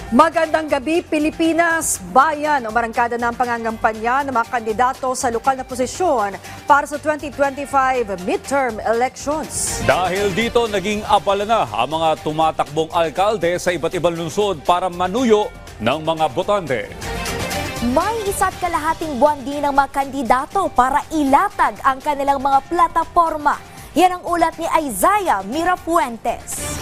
Magandang gabi, Pilipinas. Bayan o marangkada ng pangangampanya ng mga kandidato sa lokal na posisyon para sa 2025 midterm elections. Dahil dito, naging abala na ang mga tumatakbong alkalde sa iba't ibang lungsod para manuyo ng mga botante. May isa't kalahating buwan din ng mga kandidato para ilatag ang kanilang mga plataporma. Yan ang ulat ni Isaiah Mirafuentes.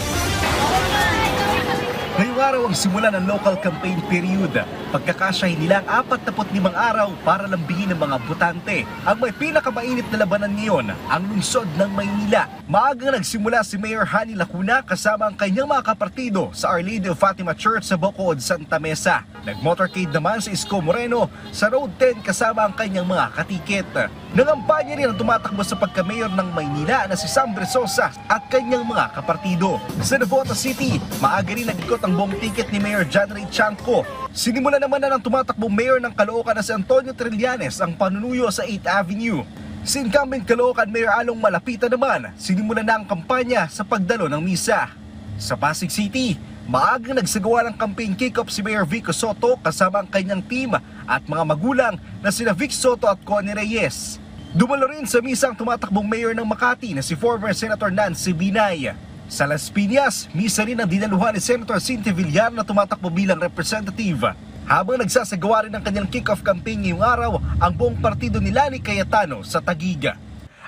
Ngayong araw ang simula ng local campaign period. Pagkakasyahin nila ang 45 araw para lambingin ng mga botante. Ang may pinakamainit na labanan ngayon, ang lungsod ng Maynila. Maagang nagsimula si Mayor Hani Lacuna kasama ang kanyang mga kapartido sa Our Lady of Fatima Church sa Bacood, Santa Mesa. Nagmotorcade naman sa Isko Moreno sa Road 10 kasama ang kanyang mga katikit. Nangampanya rin ang tumatakbo sa pagka-mayor ng Maynila na si Sam Bresosa at kanyang mga kapartido. Sa Navotas City, maaga rin nag-ikot ang buong ticket ni Mayor John Ray Chanco. Sinimula naman na ng tumatakbong mayor ng Caloocan na si Antonio Trillanes ang panunuyo sa 8th Avenue. Si incumbent Caloocan Mayor Along Malapitan naman, sinimula na ang kampanya sa pagdalo ng misa. Sa Pasig City, maagang nagsagawa ng campaign kick-off si Mayor Vico Soto kasama ang kanyang team at mga magulang na sina Vic Soto at Connie Reyes. Dumalo rin sa misa ang tumatakbong mayor ng Makati na si former Senator Nancy Binay. Sa Las Piñas, misa rin ang dinaluhan ni Senator Cynthia Villar na tumatakbo bilang representative. Habang nagsasagawa rin ng kanyang kick-off campaign ngayong araw, ang buong partido ni Lani Cayetano sa Taguig.